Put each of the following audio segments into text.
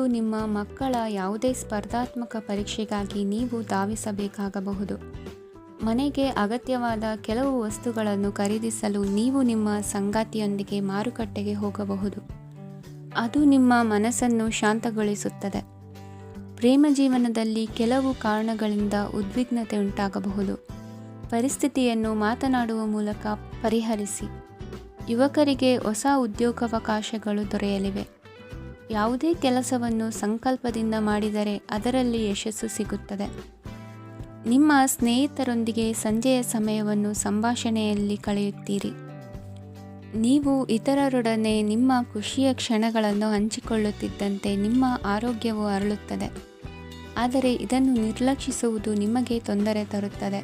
ನಿಮ್ಮ ಮಕ್ಕಳ ಯಾವುದೇ ಸ್ಪರ್ಧಾತ್ಮಕ ಪರೀಕ್ಷೆಗಾಗಿ ನೀವು ಧಾವಿಸಬೇಕಾಗಬಹುದು. ಮನೆಗೆ ಅಗತ್ಯವಾದ ಕೆಲವು ವಸ್ತುಗಳನ್ನು ಖರೀದಿಸಲು ನೀವು ನಿಮ್ಮ ಸಂಗಾತಿಯೊಂದಿಗೆ ಮಾರುಕಟ್ಟೆಗೆ ಹೋಗಬಹುದು. ಅದು ನಿಮ್ಮ ಮನಸ್ಸನ್ನು ಶಾಂತಗೊಳಿಸುತ್ತದೆ. ಪ್ರೇಮ ಜೀವನದಲ್ಲಿ ಕೆಲವು ಕಾರಣಗಳಿಂದ ಉದ್ವಿಗ್ನತೆ ಉಂಟಾಗಬಹುದು. ಪರಿಸ್ಥಿತಿಯನ್ನು ಮಾತನಾಡುವ ಮೂಲಕ ಪರಿಹರಿಸಿ. ಯುವಕರಿಗೆ ಹೊಸ ಉದ್ಯೋಗಾವಕಾಶಗಳು ದೊರೆಯಲಿವೆ. ಯಾವುದೇ ಕೆಲಸವನ್ನು ಸಂಕಲ್ಪದಿಂದ ಮಾಡಿದರೆ ಅದರಲ್ಲಿ ಯಶಸ್ಸು ಸಿಗುತ್ತದೆ. ನಿಮ್ಮ ಸ್ನೇಹಿತರೊಂದಿಗೆ ಸಂಜೆಯ ಸಮಯವನ್ನು ಸಂಭಾಷಣೆಯಲ್ಲಿ ಕಳೆಯುತ್ತೀರಿ. ನೀವು ಇತರರೊಡನೆ ನಿಮ್ಮ ಖುಷಿಯ ಕ್ಷಣಗಳನ್ನು ಹಂಚಿಕೊಳ್ಳುತ್ತಿದ್ದಂತೆ ನಿಮ್ಮ ಆರೋಗ್ಯವು ಅರಳುತ್ತದೆ. ಆದರೆ ಇದನ್ನು ನಿರ್ಲಕ್ಷಿಸುವುದು ನಿಮಗೆ ತೊಂದರೆ ತರುತ್ತದೆ.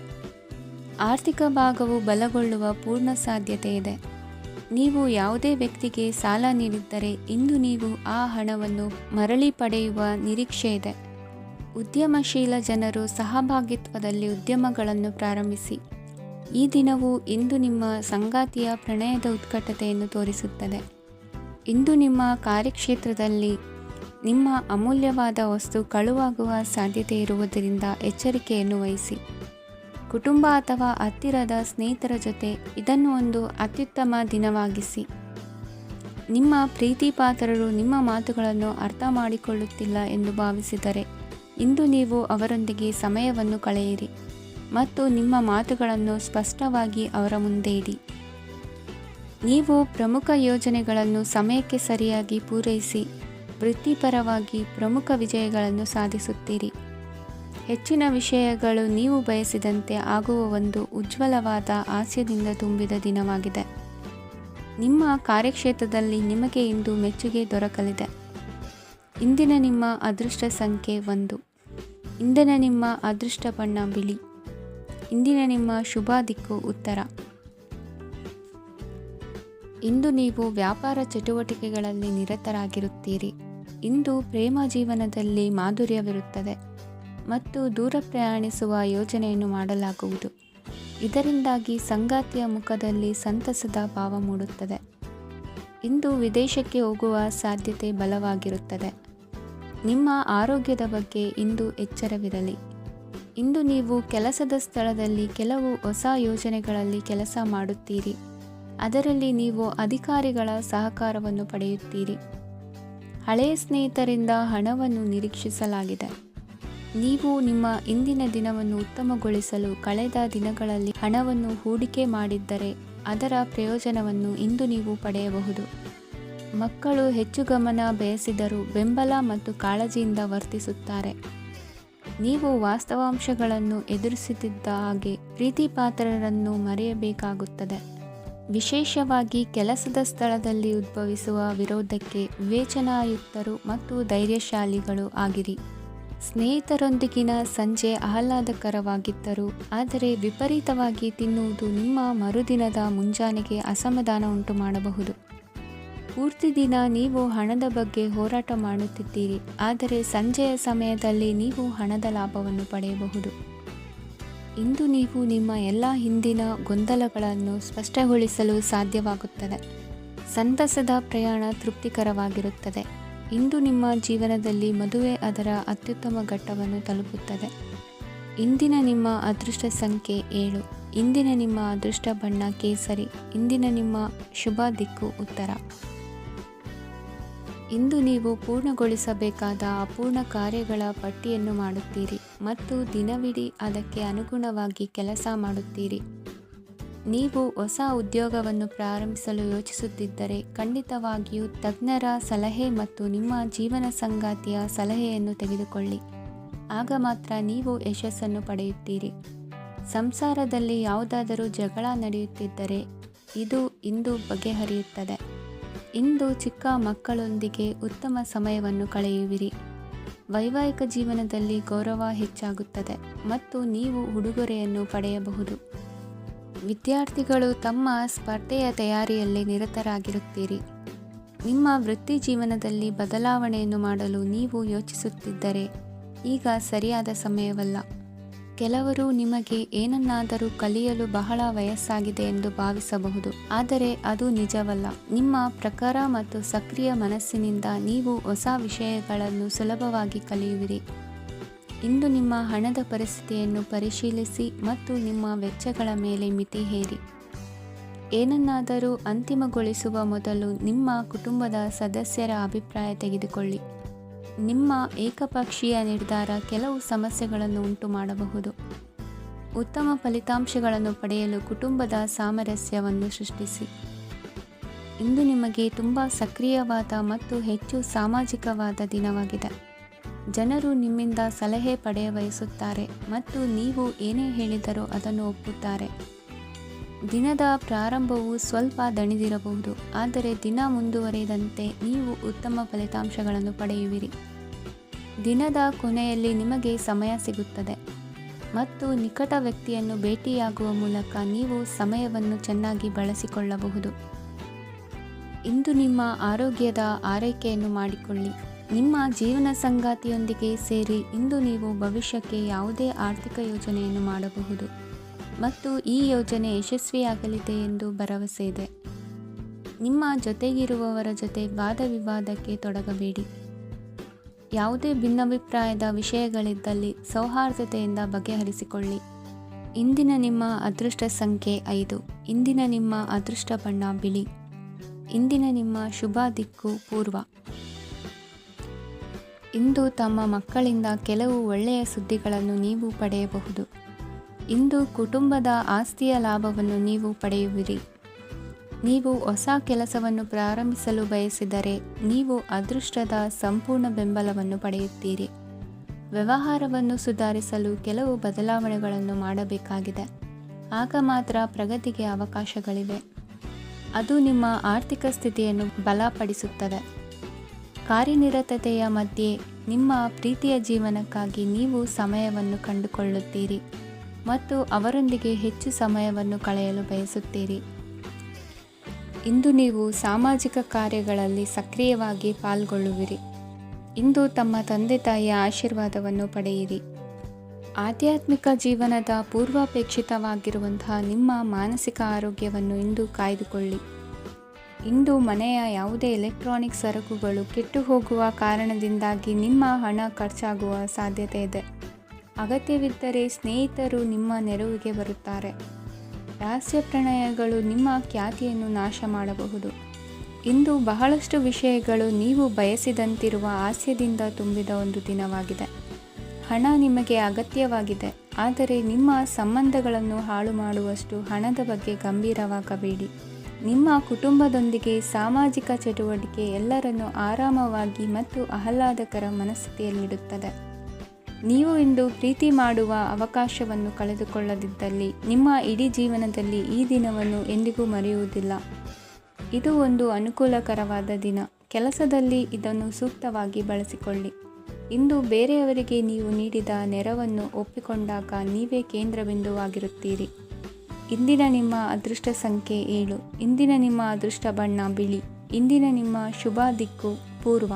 ಆರ್ಥಿಕ ಭಾಗವು ಬಲಗೊಳ್ಳುವ ಪೂರ್ಣ ಸಾಧ್ಯತೆ ಇದೆ. ನೀವು ಯಾವುದೇ ವ್ಯಕ್ತಿಗೆ ಸಾಲ ನೀಡಿದ್ದರೆ ಇಂದು ನೀವು ಆ ಹಣವನ್ನು ಮರಳಿ ಪಡೆಯುವ ನಿರೀಕ್ಷೆ ಇದೆ. ಉದ್ಯಮಶೀಲ ಜನರು ಸಹಭಾಗಿತ್ವದಲ್ಲಿ ಉದ್ಯಮಗಳನ್ನು ಪ್ರಾರಂಭಿಸಿ. ಈ ದಿನವು ಇಂದು ನಿಮ್ಮ ಸಂಗಾತಿಯ ಪ್ರಣಯದ ಉತ್ಕಟತೆಯನ್ನು ತೋರಿಸುತ್ತದೆ. ಇಂದು ನಿಮ್ಮ ಕಾರ್ಯಕ್ಷೇತ್ರದಲ್ಲಿ ನಿಮ್ಮ ಅಮೂಲ್ಯವಾದ ವಸ್ತು ಕಳುವಾಗುವ ಸಾಧ್ಯತೆ ಇರುವುದರಿಂದ ಎಚ್ಚರಿಕೆಯನ್ನು ವಹಿಸಿ. ಕುಟುಂಬ ಅಥವಾ ಹತ್ತಿರದ ಸ್ನೇಹಿತರ ಜೊತೆ ಇದನ್ನು ಒಂದು ಅತ್ಯುತ್ತಮ ದಿನವಾಗಿಸಿ. ನಿಮ್ಮ ಪ್ರೀತಿಪಾತ್ರರು ನಿಮ್ಮ ಮಾತುಗಳನ್ನು ಅರ್ಥ ಮಾಡಿಕೊಳ್ಳುತ್ತಿಲ್ಲ ಎಂದು ಭಾವಿಸಿದರೆ ಇಂದು ನೀವು ಅವರೊಂದಿಗೆ ಸಮಯವನ್ನು ಕಳೆಯಿರಿ ಮತ್ತು ನಿಮ್ಮ ಮಾತುಗಳನ್ನು ಸ್ಪಷ್ಟವಾಗಿ ಅವರ ಮುಂದೆ ಇಡಿ. ನೀವು ಪ್ರಮುಖ ಯೋಜನೆಗಳನ್ನು ಸಮಯಕ್ಕೆ ಸರಿಯಾಗಿ ಪೂರೈಸಿ ವೃತ್ತಿಪರವಾಗಿ ಪ್ರಮುಖ ವಿಜಯಗಳನ್ನು ಸಾಧಿಸುತ್ತೀರಿ. ಹೆಚ್ಚಿನ ವಿಷಯಗಳು ನೀವು ಬಯಸಿದಂತೆ ಆಗುವ ಒಂದು ಉಜ್ವಲವಾದ ಹಾಸ್ಯದಿಂದ ತುಂಬಿದ ದಿನವಾಗಿದೆ. ನಿಮ್ಮ ಕಾರ್ಯಕ್ಷೇತ್ರದಲ್ಲಿ ನಿಮಗೆ ಇಂದು ಮೆಚ್ಚುಗೆ ದೊರಕಲಿದೆ. ಇಂದಿನ ನಿಮ್ಮ ಅದೃಷ್ಟ ಸಂಖ್ಯೆ 1. ಇಂದಿನ ನಿಮ್ಮ ಅದೃಷ್ಟ ಬಣ್ಣ ಬಿಳಿ. ಇಂದಿನ ನಿಮ್ಮ ಶುಭ ದಿಕ್ಕು ಉತ್ತರ. ಇಂದು ನೀವು ವ್ಯಾಪಾರ ಚಟುವಟಿಕೆಗಳಲ್ಲಿ ನಿರತರಾಗಿರುತ್ತೀರಿ. ಇಂದು ಪ್ರೇಮ ಜೀವನದಲ್ಲಿ ಮಾಧುರ್ಯವಿರುತ್ತದೆ ಮತ್ತು ದೂರ ಪ್ರಯಾಣಿಸುವ ಯೋಜನೆಯನ್ನು ಮಾಡಲಾಗುವುದು. ಇದರಿಂದಾಗಿ ಸಂಗಾತಿಯ ಮುಖದಲ್ಲಿ ಸಂತಸದ ಭಾವ ಮೂಡುತ್ತದೆ. ಇಂದು ವಿದೇಶಕ್ಕೆ ಹೋಗುವ ಸಾಧ್ಯತೆ ಬಲವಾಗಿರುತ್ತದೆ. ನಿಮ್ಮ ಆರೋಗ್ಯದ ಬಗ್ಗೆ ಇಂದು ಎಚ್ಚರವಿರಲಿ. ಇಂದು ನೀವು ಕೆಲಸದ ಸ್ಥಳದಲ್ಲಿ ಕೆಲವು ಹೊಸ ಯೋಜನೆಗಳಲ್ಲಿ ಕೆಲಸ ಮಾಡುತ್ತೀರಿ. ಅದರಲ್ಲಿ ನೀವು ಅಧಿಕಾರಿಗಳ ಸಹಕಾರವನ್ನು ಪಡೆಯುತ್ತೀರಿ. ಹಳೆಯ ಸ್ನೇಹಿತರಿಂದ ಹಣವನ್ನು ನಿರೀಕ್ಷಿಸಲಾಗಿದೆ. ನೀವು ನಿಮ್ಮ ಇಂದಿನ ದಿನವನ್ನು ಉತ್ತಮಗೊಳಿಸಲು ಕಳೆದ ದಿನಗಳಲ್ಲಿ ಹಣವನ್ನು ಹೂಡಿಕೆ ಮಾಡಿದ್ದರೆ ಅದರ ಪ್ರಯೋಜನವನ್ನು ಇಂದು ನೀವು ಪಡೆಯಬಹುದು. ಮಕ್ಕಳು ಹೆಚ್ಚು ಗಮನ ಬಯಸಿದರೂ ಬೆಂಬಲ ಮತ್ತು ಕಾಳಜಿಯಿಂದ ವರ್ತಿಸುತ್ತಾರೆ. ನೀವು ವಾಸ್ತವಾಂಶಗಳನ್ನು ಎದುರಿಸುತ್ತಿದ್ದ ಹಾಗೆ ಪ್ರೀತಿಪಾತ್ರರನ್ನು ಮರೆಯಬೇಕಾಗುತ್ತದೆ. ವಿಶೇಷವಾಗಿ ಕೆಲಸದ ಸ್ಥಳದಲ್ಲಿ ಉದ್ಭವಿಸುವ ವಿರೋಧಕ್ಕೆ ವಿವೇಚನಾಯುಕ್ತರು ಮತ್ತು ಧೈರ್ಯಶಾಲಿಗಳು ಆಗಿರಿ. ಸ್ನೇಹಿತರೊಂದಿಗಿನ ಸಂಜೆ ಆಹ್ಲಾದಕರವಾಗಿದ್ದರೂ ಆದರೆ ವಿಪರೀತವಾಗಿ ತಿನ್ನುವುದು ನಿಮ್ಮ ಮರುದಿನದ ಮುಂಜಾನೆಗೆ ಅಸಮಾಧಾನ ಉಂಟು ಮಾಡಬಹುದು. ಪೂರ್ತಿ ದಿನ ನೀವು ಹಣದ ಬಗ್ಗೆ ಹೋರಾಟ ಮಾಡುತ್ತಿದ್ದೀರಿ, ಆದರೆ ಸಂಜೆಯ ಸಮಯದಲ್ಲಿ ನೀವು ಹಣದ ಲಾಭವನ್ನು ಪಡೆಯಬಹುದು. ಇಂದು ನೀವು ನಿಮ್ಮ ಎಲ್ಲ ಹಿಂದಿನ ಗೊಂದಲಗಳನ್ನು ಸ್ಪಷ್ಟಗೊಳಿಸಲು ಸಾಧ್ಯವಾಗುತ್ತದೆ. ಸಂತಸದ ಪ್ರಯಾಣ ತೃಪ್ತಿಕರವಾಗಿರುತ್ತದೆ. ಇಂದು ನಿಮ್ಮ ಜೀವನದಲ್ಲಿ ಮದುವೆ ಅದರ ಅತ್ಯುತ್ತಮ ಘಟ್ಟವನ್ನು ತಲುಪುತ್ತದೆ. ಇಂದಿನ ನಿಮ್ಮ ಅದೃಷ್ಟ ಸಂಖ್ಯೆ 7. ಇಂದಿನ ನಿಮ್ಮ ಅದೃಷ್ಟ ಬಣ್ಣ ಕೇಸರಿ. ಇಂದಿನ ನಿಮ್ಮ ಶುಭ ದಿಕ್ಕು ಉತ್ತರ. ಇಂದು ನೀವು ಪೂರ್ಣಗೊಳಿಸಬೇಕಾದ ಅಪೂರ್ಣ ಕಾರ್ಯಗಳ ಪಟ್ಟಿಯನ್ನು ಮಾಡುತ್ತೀರಿ ಮತ್ತು ದಿನವಿಡೀ ಅದಕ್ಕೆ ಅನುಗುಣವಾಗಿ ಕೆಲಸ ಮಾಡುತ್ತೀರಿ. ನೀವು ಹೊಸ ಉದ್ಯೋಗವನ್ನು ಪ್ರಾರಂಭಿಸಲು ಯೋಚಿಸುತ್ತಿದ್ದರೆ ಖಂಡಿತವಾಗಿಯೂ ತಜ್ಞರ ಸಲಹೆ ಮತ್ತು ನಿಮ್ಮ ಜೀವನ ಸಂಗಾತಿಯ ಸಲಹೆಯನ್ನು ತೆಗೆದುಕೊಳ್ಳಿ. ಆಗ ಮಾತ್ರ ನೀವು ಯಶಸ್ಸನ್ನು ಪಡೆಯುತ್ತೀರಿ. ಸಂಸಾರದಲ್ಲಿ ಯಾವುದಾದರೂ ಜಗಳ ನಡೆಯುತ್ತಿದ್ದರೆ ಇದು ಇಂದು ಬಗೆಹರಿಯುತ್ತದೆ. ಇಂದು ಚಿಕ್ಕ ಮಕ್ಕಳೊಂದಿಗೆ ಉತ್ತಮ ಸಮಯವನ್ನು ಕಳೆಯುವಿರಿ. ವೈವಾಹಿಕ ಜೀವನದಲ್ಲಿ ಗೌರವ ಹೆಚ್ಚಾಗುತ್ತದೆ ಮತ್ತು ನೀವು ಉಡುಗೊರೆಯನ್ನು ಪಡೆಯಬಹುದು. ವಿದ್ಯಾರ್ಥಿಗಳು ತಮ್ಮ ಸ್ಪರ್ಧೆಯ ತಯಾರಿಯಲ್ಲಿ ನಿರತರಾಗಿರುತ್ತೀರಿ. ನಿಮ್ಮ ವೃತ್ತಿ ಜೀವನದಲ್ಲಿ ಬದಲಾವಣೆಯನ್ನು ಮಾಡಲು ನೀವು ಯೋಚಿಸುತ್ತಿದ್ದರೆ ಈಗ ಸರಿಯಾದ ಸಮಯವಲ್ಲ. ಕೆಲವರು ನಿಮಗೆ ಏನನ್ನಾದರೂ ಕಲಿಯಲು ಬಹಳ ವಯಸ್ಸಾಗಿದೆ ಎಂದು ಭಾವಿಸಬಹುದು, ಆದರೆ ಅದು ನಿಜವಲ್ಲ. ನಿಮ್ಮ ಪ್ರಖರ ಮತ್ತು ಸಕ್ರಿಯ ಮನಸ್ಸಿನಿಂದ ನೀವು ಹೊಸ ವಿಷಯಗಳನ್ನು ಸುಲಭವಾಗಿ ಕಲಿಯುವಿರಿ. ಇಂದು ನಿಮ್ಮ ಹಣದ ಪರಿಸ್ಥಿತಿಯನ್ನು ಪರಿಶೀಲಿಸಿ ಮತ್ತು ನಿಮ್ಮ ವೆಚ್ಚಗಳ ಮೇಲೆ ಮಿತಿ ಹೇರಿ. ಏನನ್ನಾದರೂ ಅಂತಿಮಗೊಳಿಸುವ ಮೊದಲು ನಿಮ್ಮ ಕುಟುಂಬದ ಸದಸ್ಯರ ಅಭಿಪ್ರಾಯ ತೆಗೆದುಕೊಳ್ಳಿ. ನಿಮ್ಮ ಏಕಪಕ್ಷೀಯ ನಿರ್ಧಾರ ಕೆಲವು ಸಮಸ್ಯೆಗಳನ್ನು ಉಂಟು ಮಾಡಬಹುದು. ಉತ್ತಮ ಫಲಿತಾಂಶಗಳನ್ನು ಪಡೆಯಲು ಕುಟುಂಬದ ಸಾಮರಸ್ಯವನ್ನು ಸೃಷ್ಟಿಸಿ. ಇಂದು ನಿಮಗೆ ತುಂಬ ಸಕ್ರಿಯವಾದ ಮತ್ತು ಹೆಚ್ಚು ಸಾಮಾಜಿಕವಾದ ದಿನವಾಗಿದೆ. ಜನರು ನಿಮ್ಮಿಂದ ಸಲಹೆ ಪಡೆಯ ಬಯಸುತ್ತಾರೆ ಮತ್ತು ನೀವು ಏನೇ ಹೇಳಿದರೂ ಅದನ್ನು ಒಪ್ಪುತ್ತಾರೆ. ದಿನದ ಪ್ರಾರಂಭವು ಸ್ವಲ್ಪ ದಣಿದಿರಬಹುದು, ಆದರೆ ದಿನ ಮುಂದುವರಿದಂತೆ ನೀವು ಉತ್ತಮ ಫಲಿತಾಂಶಗಳನ್ನು ಪಡೆಯುವಿರಿ. ದಿನದ ಕೊನೆಯಲ್ಲಿ ನಿಮಗೆ ಸಮಯ ಸಿಗುತ್ತದೆ ಮತ್ತು ನಿಕಟ ವ್ಯಕ್ತಿಯನ್ನು ಭೇಟಿಯಾಗುವ ಮೂಲಕ ನೀವು ಸಮಯವನ್ನು ಚೆನ್ನಾಗಿ ಬಳಸಿಕೊಳ್ಳಬಹುದು. ಇಂದು ನಿಮ್ಮ ಆರೋಗ್ಯದ ಆರೈಕೆಯನ್ನು ಮಾಡಿಕೊಳ್ಳಿ. ನಿಮ್ಮ ಜೀವನ ಸಂಗಾತಿಯೊಂದಿಗೆ ಸೇರಿ ಇಂದು ನೀವು ಭವಿಷ್ಯಕ್ಕೆ ಯಾವುದೇ ಆರ್ಥಿಕ ಯೋಜನೆಯನ್ನು ಮಾಡಬಹುದು ಮತ್ತು ಈ ಯೋಜನೆ ಯಶಸ್ವಿಯಾಗಲಿದೆ ಎಂದು ಭರವಸೆ ಇದೆ. ನಿಮ್ಮ ಜೊತೆಗಿರುವವರ ಜೊತೆ ವಾದವಿವಾದಕ್ಕೆ ತೊಡಗಬೇಡಿ. ಯಾವುದೇ ಭಿನ್ನಾಭಿಪ್ರಾಯದ ವಿಷಯಗಳಿದ್ದಲ್ಲಿ ಸೌಹಾರ್ದತೆಯಿಂದ ಬಗೆಹರಿಸಿಕೊಳ್ಳಿ. ಇಂದಿನ ನಿಮ್ಮ ಅದೃಷ್ಟ ಸಂಖ್ಯೆ 5. ಇಂದಿನ ನಿಮ್ಮ ಅದೃಷ್ಟ ಬಣ್ಣ ಬಿಳಿ. ಇಂದಿನ ನಿಮ್ಮ ಶುಭ ದಿಕ್ಕು ಪೂರ್ವ. ಇಂದು ತಮ್ಮ ಮಕ್ಕಳಿಂದ ಕೆಲವು ಒಳ್ಳೆಯ ಸುದ್ದಿಗಳನ್ನು ನೀವು ಪಡೆಯಬಹುದು. ಇಂದು ಕುಟುಂಬದ ಆಸ್ತಿಯ ಲಾಭವನ್ನು ನೀವು ಪಡೆಯುವಿರಿ. ನೀವು ಹೊಸ ಕೆಲಸವನ್ನು ಪ್ರಾರಂಭಿಸಲು ಬಯಸಿದರೆ ನೀವು ಅದೃಷ್ಟದ ಸಂಪೂರ್ಣ ಬೆಂಬಲವನ್ನು ಪಡೆಯುತ್ತೀರಿ. ವ್ಯವಹಾರವನ್ನು ಸುಧಾರಿಸಲು ಕೆಲವು ಬದಲಾವಣೆಗಳನ್ನು ಮಾಡಬೇಕಾಗಿದೆ. ಆಗ ಮಾತ್ರ ಪ್ರಗತಿಗೆ ಅವಕಾಶಗಳಿವೆ. ಅದು ನಿಮ್ಮ ಆರ್ಥಿಕ ಸ್ಥಿತಿಯನ್ನು ಬಲಪಡಿಸುತ್ತದೆ. ಕಾರ್ಯನಿರತತೆಯ ಮಧ್ಯೆ ನಿಮ್ಮ ಪ್ರೀತಿಯ ಜೀವನಕ್ಕಾಗಿ ನೀವು ಸಮಯವನ್ನು ಕಂಡುಕೊಳ್ಳುತ್ತೀರಿ ಮತ್ತು ಅವರೊಂದಿಗೆ ಹೆಚ್ಚು ಸಮಯವನ್ನು ಕಳೆಯಲು ಬಯಸುತ್ತೀರಿ. ಇಂದು ನೀವು ಸಾಮಾಜಿಕ ಕಾರ್ಯಗಳಲ್ಲಿ ಸಕ್ರಿಯವಾಗಿ ಪಾಲ್ಗೊಳ್ಳುವಿರಿ. ಇಂದು ತಮ್ಮ ತಂದೆ ತಾಯಿಯ ಆಶೀರ್ವಾದವನ್ನು ಪಡೆಯಿರಿ. ಆಧ್ಯಾತ್ಮಿಕ ಜೀವನದ ಪೂರ್ವಾಪೇಕ್ಷಿತವಾಗಿರುವಂತಹ ನಿಮ್ಮ ಮಾನಸಿಕ ಆರೋಗ್ಯವನ್ನು ಇಂದು ಕಾಯ್ದುಕೊಳ್ಳಿ. ಇಂದು ಮನೆಯ ಯಾವುದೇ ಎಲೆಕ್ಟ್ರಾನಿಕ್ ಸರಕುಗಳು ಕೆಟ್ಟು ಹೋಗುವ ಕಾರಣದಿಂದಾಗಿ ನಿಮ್ಮ ಹಣ ಖರ್ಚಾಗುವ ಸಾಧ್ಯತೆ ಇದೆ. ಅಗತ್ಯವಿದ್ದರೆ ಸ್ನೇಹಿತರು ನಿಮ್ಮ ನೆರವಿಗೆ ಬರುತ್ತಾರೆ. ರಹಸ್ಯ ಪ್ರಣಯಗಳು ನಿಮ್ಮ ಖ್ಯಾತಿಯನ್ನು ನಾಶ ಮಾಡಬಹುದು. ಇಂದು ಬಹಳಷ್ಟು ವಿಷಯಗಳು ನೀವು ಬಯಸಿದಂತಿರುವ ಹಾಸ್ಯದಿಂದ ತುಂಬಿದ ಒಂದು ದಿನವಾಗಿದೆ. ಹಣ ನಿಮಗೆ ಅಗತ್ಯವಾಗಿದೆ, ಆದರೆ ನಿಮ್ಮ ಸಂಬಂಧಗಳನ್ನು ಹಾಳು ಮಾಡುವಷ್ಟು ಹಣದ ಬಗ್ಗೆ ಗಂಭೀರವಾಗಬೇಡಿ. ನಿಮ್ಮ ಕುಟುಂಬದೊಂದಿಗೆ ಸಾಮಾಜಿಕ ಚಟುವಟಿಕೆ ಎಲ್ಲರನ್ನು ಆರಾಮವಾಗಿ ಮತ್ತು ಆಹ್ಲಾದಕರ ಮನಸ್ಥಿತಿಯಲ್ಲಿಡುತ್ತದೆ. ನೀವು ಇಂದು ಪ್ರೀತಿ ಮಾಡುವ ಅವಕಾಶವನ್ನು ಕಳೆದುಕೊಳ್ಳದಿದ್ದಲ್ಲಿ ನಿಮ್ಮ ಇಡೀ ಜೀವನದಲ್ಲಿ ಈ ದಿನವನ್ನು ಎಂದಿಗೂ ಮರೆಯುವುದಿಲ್ಲ. ಇದು ಒಂದು ಅನುಕೂಲಕರವಾದ ದಿನ. ಕೆಲಸದಲ್ಲಿ ಇದನ್ನು ಸೂಕ್ತವಾಗಿ ಬಳಸಿಕೊಳ್ಳಿ. ಇಂದು ಬೇರೆಯವರಿಗೆ ನೀವು ನೀಡಿದ ನೆರವನ್ನು ಒಪ್ಪಿಕೊಂಡಾಗ ನೀವೇ ಕೇಂದ್ರಬಿಂದುವಾಗಿರುತ್ತೀರಿ. ಇಂದಿನ ನಿಮ್ಮ ಅದೃಷ್ಟ ಸಂಖ್ಯೆ 7. ಇಂದಿನ ನಿಮ್ಮ ಅದೃಷ್ಟ ಬಣ್ಣ ಬಿಳಿ. ಇಂದಿನ ನಿಮ್ಮ ಶುಭ ದಿಕ್ಕು ಪೂರ್ವ.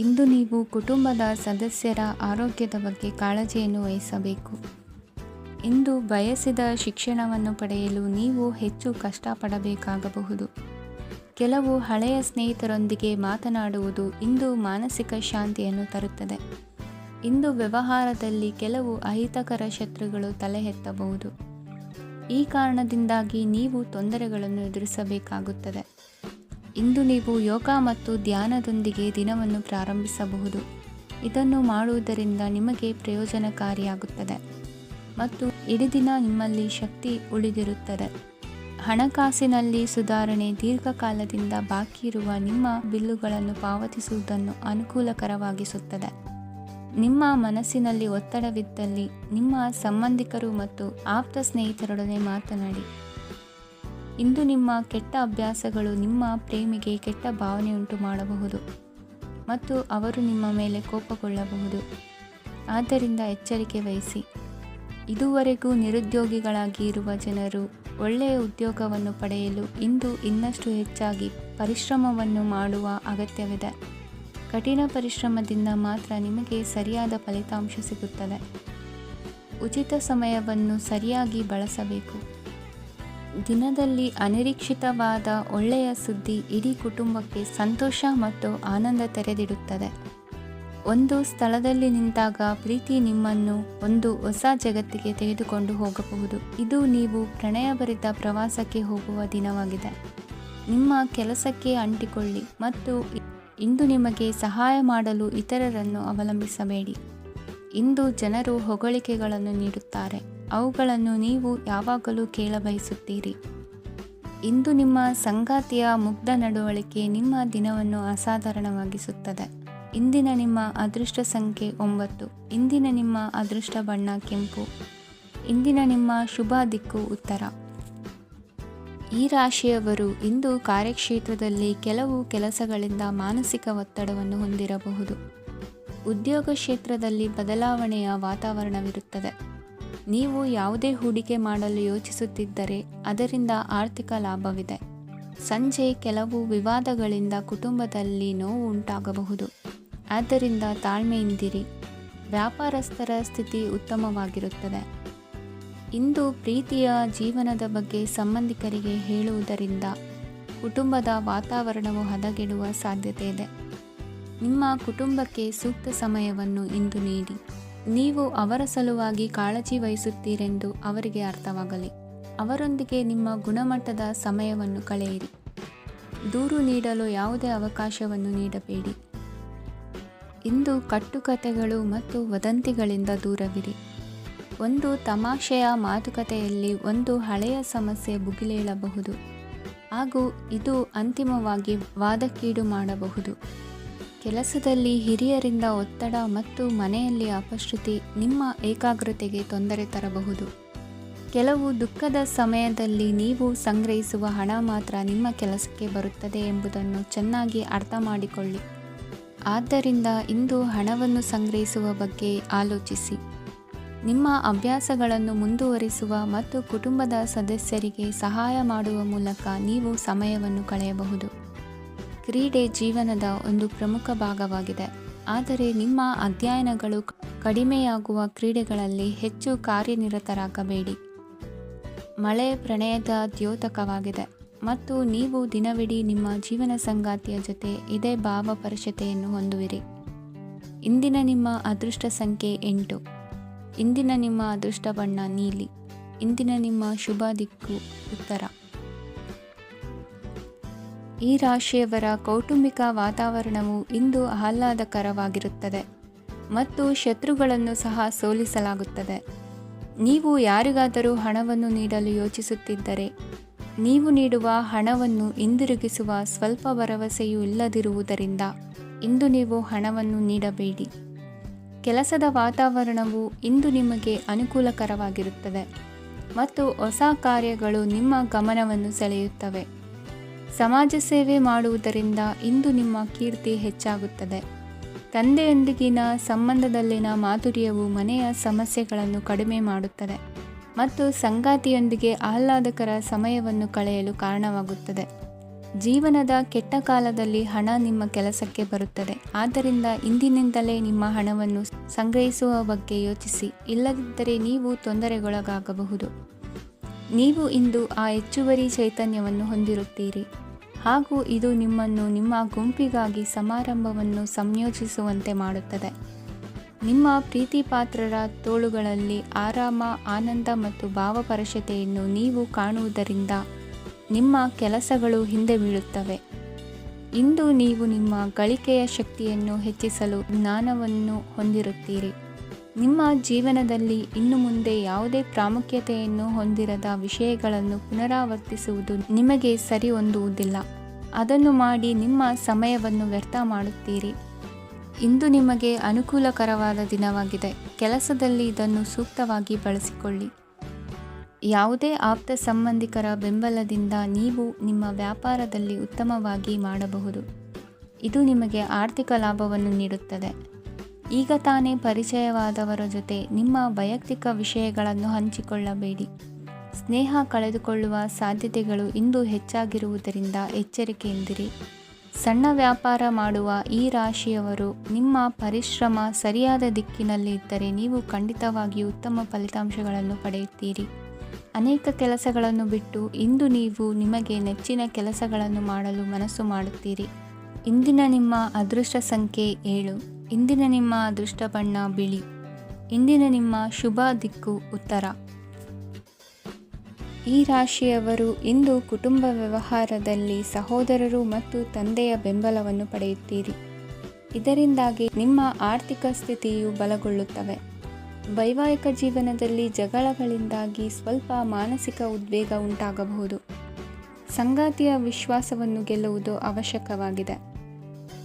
ಇಂದು ನೀವು ಕುಟುಂಬದ ಸದಸ್ಯರ ಆರೋಗ್ಯದ ಬಗ್ಗೆ ಕಾಳಜಿಯನ್ನು ವಹಿಸಬೇಕು. ಇಂದು ಬಯಸಿದ ಶಿಕ್ಷಣವನ್ನು ಪಡೆಯಲು ನೀವು ಹೆಚ್ಚು ಕಷ್ಟಪಡಬೇಕಾಗಬಹುದು. ಕೆಲವು ಹಳೆಯ ಸ್ನೇಹಿತರೊಂದಿಗೆ ಮಾತನಾಡುವುದು ಇಂದು ಮಾನಸಿಕ ಶಾಂತಿಯನ್ನು ತರುತ್ತದೆ. ಇಂದು ವ್ಯವಹಾರದಲ್ಲಿ ಕೆಲವು ಅಹಿತಕರ ಶತ್ರುಗಳು ತಲೆ ಎತ್ತಬಹುದು. ಈ ಕಾರಣದಿಂದಾಗಿ ನೀವು ತೊಂದರೆಗಳನ್ನು ಎದುರಿಸಬೇಕಾಗುತ್ತದೆ. ಇಂದು ನೀವು ಯೋಗ ಮತ್ತು ಧ್ಯಾನದೊಂದಿಗೆ ದಿನವನ್ನು ಪ್ರಾರಂಭಿಸಬಹುದು. ಇದನ್ನು ಮಾಡುವುದರಿಂದ ನಿಮಗೆ ಪ್ರಯೋಜನಕಾರಿಯಾಗುತ್ತದೆ ಮತ್ತು ಇಡೀ ದಿನ ನಿಮ್ಮಲ್ಲಿ ಶಕ್ತಿ ಉಳಿದಿರುತ್ತದೆ. ಹಣಕಾಸಿನಲ್ಲಿ ಸುಧಾರಣೆ. ದೀರ್ಘಕಾಲದಿಂದ ಬಾಕಿ ಇರುವ ನಿಮ್ಮ ಬಿಲ್ಲುಗಳನ್ನು ಪಾವತಿಸುವುದನ್ನು ಅನುಕೂಲಕರವಾಗಿಸುತ್ತದೆ. ನಿಮ್ಮ ಮನಸ್ಸಿನಲ್ಲಿ ಒತ್ತಡವಿದ್ದಲ್ಲಿ ನಿಮ್ಮ ಸಂಬಂಧಿಕರು ಮತ್ತು ಆಪ್ತ ಸ್ನೇಹಿತರೊಡನೆ ಮಾತನಾಡಿ. ಇಂದು ನಿಮ್ಮ ಕೆಟ್ಟ ಅಭ್ಯಾಸಗಳು ನಿಮ್ಮ ಪ್ರೇಮಿಗೆ ಕೆಟ್ಟ ಭಾವನೆಯುಂಟು ಮಾಡಬಹುದು ಮತ್ತು ಅವರು ನಿಮ್ಮ ಮೇಲೆ ಕೋಪಗೊಳ್ಳಬಹುದು. ಆದ್ದರಿಂದ ಎಚ್ಚರಿಕೆ ವಹಿಸಿ. ಇದುವರೆಗೂ ನಿರುದ್ಯೋಗಿಗಳಾಗಿ ಇರುವ ಜನರು ಒಳ್ಳೆಯ ಉದ್ಯೋಗವನ್ನು ಪಡೆಯಲು ಇಂದು ಇನ್ನಷ್ಟು ಹೆಚ್ಚಾಗಿ ಪರಿಶ್ರಮವನ್ನು ಮಾಡುವ ಅಗತ್ಯವಿದೆ. ಕಠಿಣ ಪರಿಶ್ರಮದಿಂದ ಮಾತ್ರ ನಿಮಗೆ ಸರಿಯಾದ ಫಲಿತಾಂಶ ಸಿಗುತ್ತದೆ. ಉಚಿತ ಸಮಯವನ್ನು ಸರಿಯಾಗಿ ಬಳಸಬೇಕು. ದಿನದಲ್ಲಿ ಅನಿರೀಕ್ಷಿತವಾದ ಒಳ್ಳೆಯ ಸುದ್ದಿ ಇಡೀ ಕುಟುಂಬಕ್ಕೆ ಸಂತೋಷ ಮತ್ತು ಆನಂದ ತೆರೆದಿಡುತ್ತದೆ. ಒಂದು ಸ್ಥಳದಲ್ಲಿ ನಿಂತಾಗ ಪ್ರೀತಿ ನಿಮ್ಮನ್ನು ಒಂದು ಹೊಸ ಜಗತ್ತಿಗೆ ತೆಗೆದುಕೊಂಡು ಹೋಗಬಹುದು. ಇದು ನೀವು ಪ್ರಣಯಭರಿತ ಪ್ರವಾಸಕ್ಕೆ ಹೋಗುವ ದಿನವಾಗಿದೆ. ನಿಮ್ಮ ಕೆಲಸಕ್ಕೆ ಅಂಟಿಕೊಳ್ಳಿ ಮತ್ತು ಇಂದು ನಿಮಗೆ ಸಹಾಯ ಮಾಡಲು ಇತರರನ್ನು ಅವಲಂಬಿಸಬೇಡಿ. ಇಂದು ಜನರು ಹೊಗಳಿಕೆಗಳನ್ನು ನೀಡುತ್ತಾರೆ, ಅವುಗಳನ್ನು ನೀವು ಯಾವಾಗಲೂ ಕೇಳಬಯಸುತ್ತೀರಿ. ಇಂದು ನಿಮ್ಮ ಸಂಗಾತಿಯ ಮುಗ್ಧ ನಡವಳಿಕೆ ನಿಮ್ಮ ದಿನವನ್ನು ಅಸಾಧಾರಣವಾಗಿಸುತ್ತದೆ. ಇಂದಿನ ನಿಮ್ಮ ಅದೃಷ್ಟ ಸಂಖ್ಯೆ 9. ಇಂದಿನ ನಿಮ್ಮ ಅದೃಷ್ಟ ಬಣ್ಣ ಕೆಂಪು. ಇಂದಿನ ನಿಮ್ಮ ಶುಭ ದಿಕ್ಕು ಉತ್ತರ. ಈ ರಾಶಿಯವರು ಇಂದು ಕಾರ್ಯಕ್ಷೇತ್ರದಲ್ಲಿ ಕೆಲವು ಕೆಲಸಗಳಿಂದ ಮಾನಸಿಕ ಒತ್ತಡವನ್ನು ಹೊಂದಿರಬಹುದು. ಉದ್ಯೋಗ ಕ್ಷೇತ್ರದಲ್ಲಿ ಬದಲಾವಣೆಯ ವಾತಾವರಣವಿರುತ್ತದೆ. ನೀವು ಯಾವುದೇ ಹೂಡಿಕೆ ಮಾಡಲು ಯೋಚಿಸುತ್ತಿದ್ದರೆ ಅದರಿಂದ ಆರ್ಥಿಕ ಲಾಭವಿದೆ. ಸಂಜೆ ಕೆಲವು ವಿವಾದಗಳಿಂದ ಕುಟುಂಬದಲ್ಲಿ ನೋವು ಉಂಟಾಗಬಹುದು. ಆದ್ದರಿಂದ ತಾಳ್ಮೆಯಿಂದಿರಿ. ವ್ಯಾಪಾರಸ್ಥರ ಸ್ಥಿತಿ ಉತ್ತಮವಾಗಿರುತ್ತದೆ. ಇಂದು ಪ್ರೀತಿಯ ಜೀವನದ ಬಗ್ಗೆ ಸಂಬಂಧಿಕರಿಗೆ ಹೇಳುವುದರಿಂದ ಕುಟುಂಬದ ವಾತಾವರಣವು ಹದಗೆಡುವ ಸಾಧ್ಯತೆ ಇದೆ. ನಿಮ್ಮ ಕುಟುಂಬಕ್ಕೆ ಸೂಕ್ತ ಸಮಯವನ್ನು ಇಂದು ನೀಡಿ. ನೀವು ಅವರ ಸಲುವಾಗಿ ಕಾಳಜಿ ವಹಿಸುತ್ತೀರೆಂದು ಅವರಿಗೆ ಅರ್ಥವಾಗಲಿ. ಅವರೊಂದಿಗೆ ನಿಮ್ಮ ಗುಣಮಟ್ಟದ ಸಮಯವನ್ನು ಕಳೆಯಿರಿ. ದೂರು ನೀಡಲು ಯಾವುದೇ ಅವಕಾಶವನ್ನು ನೀಡಬೇಡಿ. ಇಂದು ಕಟ್ಟುಕತೆಗಳು ಮತ್ತು ವದಂತಿಗಳಿಂದ ದೂರವಿರಿ. ಒಂದು ತಮಾಷೆಯ ಮಾತುಕತೆಯಲ್ಲಿ ಒಂದು ಹಳೆಯ ಸಮಸ್ಯೆ ಭುಗಿಲೇಳಬಹುದು ಹಾಗೂ ಇದು ಅಂತಿಮವಾಗಿ ವಾದಕ್ಕೀಡು ಮಾಡಬಹುದು. ಕೆಲಸದಲ್ಲಿ ಹಿರಿಯರಿಂದ ಒತ್ತಡ ಮತ್ತು ಮನೆಯಲ್ಲಿ ಅಪಶ್ರುತಿ ನಿಮ್ಮ ಏಕಾಗ್ರತೆಗೆ ತೊಂದರೆ ತರಬಹುದು. ಕೆಲವು ದುಃಖದ ಸಮಯದಲ್ಲಿ ನೀವು ಸಂಗ್ರಹಿಸುವ ಹಣ ಮಾತ್ರ ನಿಮ್ಮ ಕೆಲಸಕ್ಕೆ ಬರುತ್ತದೆ ಎಂಬುದನ್ನು ಚೆನ್ನಾಗಿ ಅರ್ಥ ಮಾಡಿಕೊಳ್ಳಿ. ಆದ್ದರಿಂದ ಇಂದು ಹಣವನ್ನು ಸಂಗ್ರಹಿಸುವ ಬಗ್ಗೆ ಆಲೋಚಿಸಿ. ನಿಮ್ಮ ಅಭ್ಯಾಸಗಳನ್ನು ಮುಂದುವರಿಸುವ ಮತ್ತು ಕುಟುಂಬದ ಸದಸ್ಯರಿಗೆ ಸಹಾಯ ಮಾಡುವ ಮೂಲಕ ನೀವು ಸಮಯವನ್ನು ಕಳೆಯಬಹುದು. ಕ್ರೀಡೆ ಜೀವನದ ಒಂದು ಪ್ರಮುಖ ಭಾಗವಾಗಿದೆ, ಆದರೆ ನಿಮ್ಮ ಅಧ್ಯಯನಗಳು ಕಡಿಮೆಯಾಗುವ ಕ್ರೀಡೆಗಳಲ್ಲಿ ಹೆಚ್ಚು ಕಾರ್ಯನಿರತರಾಗಬೇಡಿ. ಮಳೆ ಪ್ರಣಯದ ದ್ಯೋತಕವಾಗಿದೆ ಮತ್ತು ನೀವು ದಿನವಿಡೀ ನಿಮ್ಮ ಜೀವನ ಸಂಗಾತಿಯ ಜೊತೆ ಇದೇ ಭಾವಪರಶತೆಯನ್ನು ಹೊಂದುವಿರಿ. ಇಂದಿನ ನಿಮ್ಮ ಅದೃಷ್ಟ ಸಂಖ್ಯೆ 8. ಇಂದಿನ ನಿಮ್ಮ ಅದೃಷ್ಟ ಬಣ್ಣ ನೀಲಿ. ಇಂದಿನ ನಿಮ್ಮ ಶುಭ ದಿಕ್ಕು ಉತ್ತರ. ಈ ರಾಶಿಯವರ ಕೌಟುಂಬಿಕ ವಾತಾವರಣವು ಇಂದು ಆಹ್ಲಾದಕರವಾಗಿರುತ್ತದೆ ಮತ್ತು ಶತ್ರುಗಳನ್ನು ಸಹ ಸೋಲಿಸಲಾಗುತ್ತದೆ. ನೀವು ಯಾರಿಗಾದರೂ ಹಣವನ್ನು ನೀಡಲು ಯೋಚಿಸುತ್ತಿದ್ದರೆ ನೀವು ನೀಡುವ ಹಣವನ್ನು ಹಿಂದಿರುಗಿಸುವ ಸ್ವಲ್ಪ ಭರವಸೆಯೂ ಇಲ್ಲದಿರುವುದರಿಂದ ಇಂದು ನೀವು ಹಣವನ್ನು ನೀಡಬೇಡಿ. ಕೆಲಸದ ವಾತಾವರಣವು ಇಂದು ನಿಮಗೆ ಅನುಕೂಲಕರವಾಗಿರುತ್ತದೆ ಮತ್ತು ಹೊಸ ಕಾರ್ಯಗಳು ನಿಮ್ಮ ಗಮನವನ್ನು ಸೆಳೆಯುತ್ತವೆ. ಸಮಾಜ ಸೇವೆ ಮಾಡುವುದರಿಂದ ಇಂದು ನಿಮ್ಮ ಕೀರ್ತಿ ಹೆಚ್ಚಾಗುತ್ತದೆ. ತಂದೆಯೊಂದಿಗಿನ ಸಂಬಂಧದಲ್ಲಿನ ಮಾಧುರ್ಯವು ಮನೆಯ ಸಮಸ್ಯೆಗಳನ್ನು ಕಡಿಮೆ ಮಾಡುತ್ತದೆ ಮತ್ತು ಸಂಗಾತಿಯೊಂದಿಗೆ ಆಹ್ಲಾದಕರ ಸಮಯವನ್ನು ಕಳೆಯಲು ಕಾರಣವಾಗುತ್ತದೆ. ಜೀವನದ ಕೆಟ್ಟ ಕಾಲದಲ್ಲಿ ಹಣ ನಿಮ್ಮ ಕೆಲಸಕ್ಕೆ ಬರುತ್ತದೆ. ಆದ್ದರಿಂದ ಇಂದಿನಿಂದಲೇ ನಿಮ್ಮ ಹಣವನ್ನು ಸಂಗ್ರಹಿಸುವ ಬಗ್ಗೆ ಯೋಚಿಸಿ, ಇಲ್ಲದಿದ್ದರೆ ನೀವು ತೊಂದರೆಗೊಳಗಾಗಬಹುದು. ನೀವು ಇಂದು ಆ ಹೆಚ್ಚುವರಿ ಚೈತನ್ಯವನ್ನು ಹೊಂದಿರುತ್ತೀರಿ ಹಾಗೂ ಇದು ನಿಮ್ಮನ್ನು ನಿಮ್ಮ ಗುಂಪಿಗಾಗಿ ಸಮಾರಂಭವನ್ನು ಸಂಯೋಜಿಸುವಂತೆ ಮಾಡುತ್ತದೆ. ನಿಮ್ಮ ಪ್ರೀತಿಪಾತ್ರರ ತೋಳುಗಳಲ್ಲಿ ಆರಾಮ, ಆನಂದ ಮತ್ತು ಭಾವಪರಶತೆಯನ್ನು ನೀವು ಕಾಣುವುದರಿಂದ ನಿಮ್ಮ ಕೆಲಸಗಳು ಹಿಂದೆ ಬೀಳುತ್ತವೆ. ಇಂದು ನೀವು ನಿಮ್ಮ ಗಳಿಕೆಯ ಶಕ್ತಿಯನ್ನು ಹೆಚ್ಚಿಸಲು ಜ್ಞಾನವನ್ನು ಹೊಂದಿರುತ್ತೀರಿ. ನಿಮ್ಮ ಜೀವನದಲ್ಲಿ ಇನ್ನು ಮುಂದೆ ಯಾವುದೇ ಪ್ರಾಮುಖ್ಯತೆಯನ್ನು ಹೊಂದಿರದ ವಿಷಯಗಳನ್ನು ಪುನರಾವರ್ತಿಸುವುದು ನಿಮಗೆ ಸರಿ ಹೊಂದುವುದಿಲ್ಲ. ಅದನ್ನು ಮಾಡಿ ನಿಮ್ಮ ಸಮಯವನ್ನು ವ್ಯರ್ಥ ಮಾಡುತ್ತೀರಿ. ಇಂದು ನಿಮಗೆ ಅನುಕೂಲಕರವಾದ ದಿನವಾಗಿದೆ. ಕೆಲಸದಲ್ಲಿ ಇದನ್ನು ಸೂಕ್ತವಾಗಿ ಬಳಸಿಕೊಳ್ಳಿ. ಯಾವುದೇ ಆಪ್ತ ಸಂಬಂಧಿಕರ ಬೆಂಬಲದಿಂದ ನೀವು ನಿಮ್ಮ ವ್ಯಾಪಾರದಲ್ಲಿ ಉತ್ತಮವಾಗಿ ಮಾಡಬಹುದು. ಇದು ನಿಮಗೆ ಆರ್ಥಿಕ ಲಾಭವನ್ನು ನೀಡುತ್ತದೆ. ಈಗ ತಾನೇ ಪರಿಚಯವಾದವರ ಜೊತೆ ನಿಮ್ಮ ವೈಯಕ್ತಿಕ ವಿಷಯಗಳನ್ನು ಹಂಚಿಕೊಳ್ಳಬೇಡಿ. ಸ್ನೇಹ ಕಳೆದುಕೊಳ್ಳುವ ಸಾಧ್ಯತೆಗಳು ಇಂದು ಹೆಚ್ಚಾಗಿರುವುದರಿಂದ ಎಚ್ಚರಿಕೆಯಿಂದಿರಿ. ಸಣ್ಣ ವ್ಯಾಪಾರ ಮಾಡುವ ಈ ರಾಶಿಯವರು ನಿಮ್ಮ ಪರಿಶ್ರಮ ಸರಿಯಾದ ದಿಕ್ಕಿನಲ್ಲಿ ಇದ್ದರೆ ನೀವು ಖಂಡಿತವಾಗಿಯೂ ಉತ್ತಮ ಫಲಿತಾಂಶಗಳನ್ನು ಪಡೆಯುತ್ತೀರಿ. ಅನೇಕ ಕೆಲಸಗಳನ್ನು ಬಿಟ್ಟು ಇಂದು ನೀವು ನಿಮಗೆ ನೆಚ್ಚಿನ ಕೆಲಸಗಳನ್ನು ಮಾಡಲು ಮನಸ್ಸು ಮಾಡುತ್ತೀರಿ. ಇಂದಿನ ನಿಮ್ಮ ಅದೃಷ್ಟ ಸಂಖ್ಯೆ 7. ಇಂದಿನ ನಿಮ್ಮ ಅದೃಷ್ಟ ಬಣ್ಣ ಬಿಳಿ. ಇಂದಿನ ನಿಮ್ಮ ಶುಭ ದಿಕ್ಕು ಉತ್ತರ. ಈ ರಾಶಿಯವರು ಇಂದು ಕುಟುಂಬ ವ್ಯವಹಾರದಲ್ಲಿ ಸಹೋದರರು ಮತ್ತು ತಂದೆಯ ಬೆಂಬಲವನ್ನು ಪಡೆಯುತ್ತೀರಿ. ಇದರಿಂದಾಗಿ ನಿಮ್ಮ ಆರ್ಥಿಕ ಸ್ಥಿತಿಯು ಬಲಗೊಳ್ಳುತ್ತವೆ. ವೈವಾಹಿಕ ಜೀವನದಲ್ಲಿ ಜಗಳಗಳಿಂದಾಗಿ ಸ್ವಲ್ಪ ಮಾನಸಿಕ ಉದ್ವೇಗ ಉಂಟಾಗಬಹುದು. ಸಂಗಾತಿಯ ವಿಶ್ವಾಸವನ್ನು ಗೆಲ್ಲುವುದು ಅವಶ್ಯಕವಾಗಿದೆ.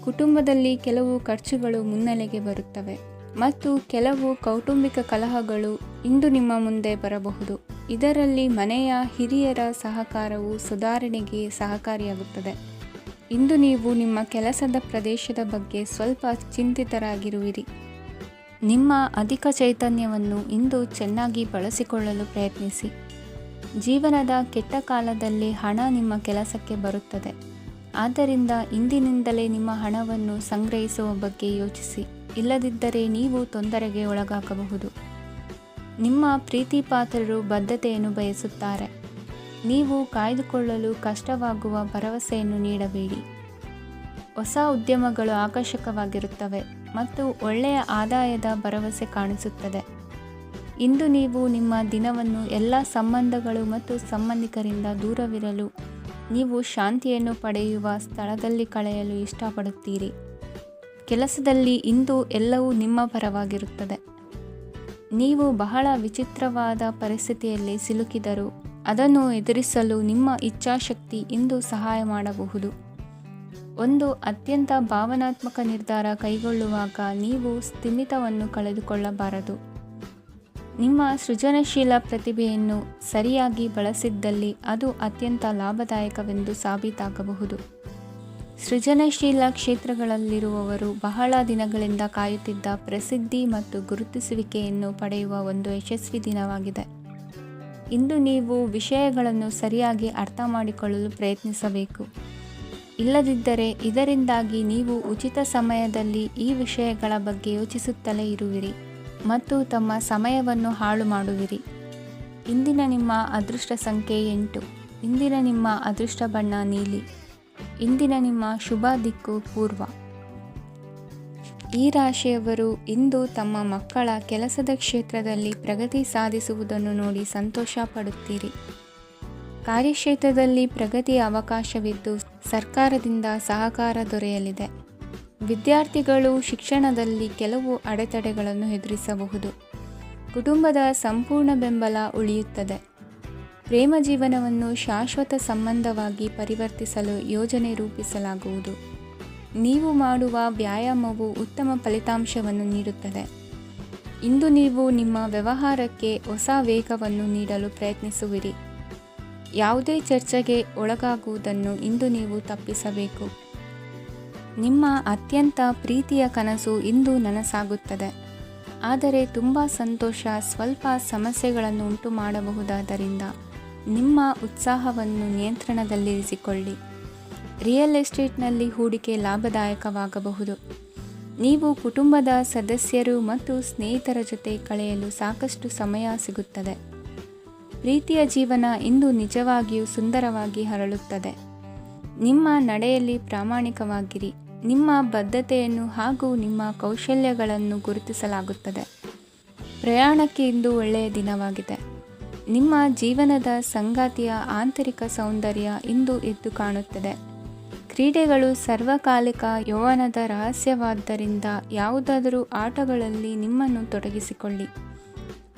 ಕುಟುಂಬದಲ್ಲಿ ಕೆಲವು ಖರ್ಚುಗಳು ಮುನ್ನೆಲೆಗೆ ಬರುತ್ತವೆ ಮತ್ತು ಕೆಲವು ಕೌಟುಂಬಿಕ ಕಲಹಗಳು ಇಂದು ನಿಮ್ಮ ಮುಂದೆ ಬರಬಹುದು. ಇದರಲ್ಲಿ ಮನೆಯ ಹಿರಿಯರ ಸಹಕಾರವು ಸುಧಾರಣೆಗೆ ಸಹಕಾರಿಯಾಗುತ್ತದೆ. ಇಂದು ನೀವು ನಿಮ್ಮ ಕೆಲಸದ ಪ್ರದೇಶದ ಬಗ್ಗೆ ಸ್ವಲ್ಪ ಚಿಂತಿತರಾಗಿರುವಿರಿ. ನಿಮ್ಮ ಅಧಿಕ ಚೈತನ್ಯವನ್ನು ಇಂದು ಚೆನ್ನಾಗಿ ಬಳಸಿಕೊಳ್ಳಲು ಪ್ರಯತ್ನಿಸಿ. ಜೀವನದ ಕೆಟ್ಟ ಕಾಲದಲ್ಲಿ ಹಣ ನಿಮ್ಮ ಕೆಲಸಕ್ಕೆ ಬರುತ್ತದೆ. ಆದ್ದರಿಂದ ಇಂದಿನಿಂದಲೇ ನಿಮ್ಮ ಹಣವನ್ನು ಸಂಗ್ರಹಿಸುವ ಬಗ್ಗೆ ಯೋಚಿಸಿ. ಇಲ್ಲದಿದ್ದರೆ ನೀವು ತೊಂದರೆಗೆ ಒಳಗಾಗಬಹುದು. ನಿಮ್ಮ ಪ್ರೀತಿ ಪಾತ್ರರು ಬದ್ಧತೆಯನ್ನು ಬಯಸುತ್ತಾರೆ. ನೀವು ಕಾಯ್ದುಕೊಳ್ಳಲು ಕಷ್ಟವಾಗುವ ಭರವಸೆಯನ್ನು ನೀಡಬೇಡಿ. ಹೊಸ ಉದ್ಯಮಗಳು ಆಕರ್ಷಕವಾಗಿರುತ್ತವೆ ಮತ್ತು ಒಳ್ಳೆಯ ಆದಾಯದ ಭರವಸೆ ಕಾಣಿಸುತ್ತದೆ. ಇಂದು ನೀವು ನಿಮ್ಮ ದಿನವನ್ನು ಎಲ್ಲ ಸಂಬಂಧಗಳು ಮತ್ತು ಸಂಬಂಧಿಕರಿಂದ ದೂರವಿರಲು ನೀವು ಶಾಂತಿಯನ್ನು ಪಡೆಯುವ ಸ್ಥಳದಲ್ಲಿ ಕಳೆಯಲು ಇಷ್ಟಪಡುತ್ತೀರಿ. ಕೆಲಸದಲ್ಲಿ ಇಂದು ಎಲ್ಲವೂ ನಿಮ್ಮ ಪರವಾಗಿರುತ್ತದೆ. ನೀವು ಬಹಳ ವಿಚಿತ್ರವಾದ ಪರಿಸ್ಥಿತಿಯಲ್ಲಿ ಸಿಲುಕಿದರೂ ಅದನ್ನು ಎದುರಿಸಲು ನಿಮ್ಮ ಇಚ್ಛಾಶಕ್ತಿ ಇಂದು ಸಹಾಯ ಮಾಡಬಹುದು. ಒಂದು ಅತ್ಯಂತ ಭಾವನಾತ್ಮಕ ನಿರ್ಧಾರ ಕೈಗೊಳ್ಳುವಾಗ ನೀವು ಸ್ಥಿಮಿತವನ್ನು ಕಳೆದುಕೊಳ್ಳಬಾರದು. ನಿಮ್ಮ ಸೃಜನಶೀಲ ಪ್ರತಿಭೆಯನ್ನು ಸರಿಯಾಗಿ ಬಳಸಿದ್ದಲ್ಲಿ ಅದು ಅತ್ಯಂತ ಲಾಭದಾಯಕವೆಂದು ಸಾಬೀತಾಗಬಹುದು. ಸೃಜನಶೀಲ ಕ್ಷೇತ್ರಗಳಲ್ಲಿರುವವರು ಬಹಳ ದಿನಗಳಿಂದ ಕಾಯುತ್ತಿದ್ದ ಪ್ರಸಿದ್ಧಿ ಮತ್ತು ಗುರುತಿಸುವಿಕೆಯನ್ನು ಪಡೆಯುವ ಒಂದು ಯಶಸ್ವಿ ದಿನವಾಗಿದೆ. ಇಂದು ನೀವು ವಿಷಯಗಳನ್ನು ಸರಿಯಾಗಿ ಅರ್ಥ ಮಾಡಿಕೊಳ್ಳಲು ಪ್ರಯತ್ನಿಸಬೇಕು. ಇಲ್ಲದಿದ್ದರೆ ಇದರಿಂದಾಗಿ ನೀವು ಉಚಿತ ಸಮಯದಲ್ಲಿ ಈ ವಿಷಯಗಳ ಬಗ್ಗೆ ಯೋಚಿಸುತ್ತಲೇ ಇರುವಿರಿ ಮತ್ತು ತಮ್ಮ ಸಮಯವನ್ನು ಹಾಳು ಮಾಡುವಿರಿ. ಇಂದಿನ ನಿಮ್ಮ ಅದೃಷ್ಟ ಸಂಖ್ಯೆ 8. ಇಂದಿನ ನಿಮ್ಮ ಅದೃಷ್ಟ ಬಣ್ಣ ನೀಲಿ. ಇಂದಿನ ನಿಮ್ಮ ಶುಭ ದಿಕ್ಕು ಪೂರ್ವ. ಈ ರಾಶಿಯವರು ಇಂದು ತಮ್ಮ ಮಕ್ಕಳ ಕೆಲಸದ ಕ್ಷೇತ್ರದಲ್ಲಿ ಪ್ರಗತಿ ಸಾಧಿಸುವುದನ್ನು ನೋಡಿ ಸಂತೋಷ ಪಡುತ್ತೀರಿ. ಕಾರ್ಯಕ್ಷೇತ್ರದಲ್ಲಿ ಪ್ರಗತಿಯ ಅವಕಾಶವಿದ್ದು ಸರ್ಕಾರದಿಂದ ಸಹಕಾರ ದೊರೆಯಲಿದೆ. ವಿದ್ಯಾರ್ಥಿಗಳು ಶಿಕ್ಷಣದಲ್ಲಿ ಕೆಲವು ಅಡೆತಡೆಗಳನ್ನು ಎದುರಿಸಬಹುದು. ಕುಟುಂಬದ ಸಂಪೂರ್ಣ ಬೆಂಬಲ ಉಳಿಯುತ್ತದೆ. ಪ್ರೇಮ ಜೀವನವನ್ನು ಶಾಶ್ವತ ಸಂಬಂಧವಾಗಿ ಪರಿವರ್ತಿಸಲು ಯೋಜನೆ ರೂಪಿಸಲಾಗುವುದು. ನೀವು ಮಾಡುವ ವ್ಯಾಯಾಮವು ಉತ್ತಮ ಫಲಿತಾಂಶವನ್ನು ನೀಡುತ್ತದೆ. ಇಂದು ನೀವು ನಿಮ್ಮ ವ್ಯವಹಾರಕ್ಕೆ ಹೊಸ ವೇಗವನ್ನು ನೀಡಲು ಪ್ರಯತ್ನಿಸುವಿರಿ. ಯಾವುದೇ ಚರ್ಚೆಗೆ ಒಳಗಾಗುವುದನ್ನು ಇಂದು ನೀವು ತಪ್ಪಿಸಬೇಕು. ನಿಮ್ಮ ಅತ್ಯಂತ ಪ್ರೀತಿಯ ಕನಸು ಇಂದು ನನಸಾಗುತ್ತದೆ. ಆದರೆ ತುಂಬ ಸಂತೋಷ ಸ್ವಲ್ಪ ಸಮಸ್ಯೆಗಳನ್ನು ಉಂಟು ಮಾಡಬಹುದಾದ್ದರಿಂದ ನಿಮ್ಮ ಉತ್ಸಾಹವನ್ನು ನಿಯಂತ್ರಣದಲ್ಲಿರಿಸಿಕೊಳ್ಳಿ. ರಿಯಲ್ ಎಸ್ಟೇಟ್ನಲ್ಲಿ ಹೂಡಿಕೆ ಲಾಭದಾಯಕವಾಗಬಹುದು. ನೀವು ಕುಟುಂಬದ ಸದಸ್ಯರು ಮತ್ತು ಸ್ನೇಹಿತರ ಜೊತೆ ಕಳೆಯಲು ಸಾಕಷ್ಟು ಸಮಯ ಸಿಗುತ್ತದೆ. ಪ್ರೀತಿಯ ಜೀವನ ಇಂದು ನಿಜವಾಗಿಯೂ ಸುಂದರವಾಗಿ ಹರಳುತ್ತದೆ. ನಿಮ್ಮ ನಡೆಯಲ್ಲಿ ಪ್ರಾಮಾಣಿಕವಾಗಿರಿ. ನಿಮ್ಮ ಬದ್ಧತೆಯನ್ನು ಹಾಗೂ ನಿಮ್ಮ ಕೌಶಲ್ಯಗಳನ್ನು ಗುರುತಿಸಲಾಗುತ್ತದೆ. ಪ್ರಯಾಣಕ್ಕೆ ಇಂದು ಒಳ್ಳೆಯ ದಿನವಾಗಿದೆ. ನಿಮ್ಮ ಜೀವನದ ಸಂಗಾತಿಯ ಆಂತರಿಕ ಸೌಂದರ್ಯ ಇಂದು ಎದ್ದು ಕಾಣುತ್ತದೆ. ಕ್ರೀಡೆಗಳು ಸರ್ವಕಾಲಿಕ ಯೌವನದ ರಹಸ್ಯವಾದ್ದರಿಂದ ಯಾವುದಾದರೂ ಆಟಗಳಲ್ಲಿ ನಿಮ್ಮನ್ನು ತೊಡಗಿಸಿಕೊಳ್ಳಿ.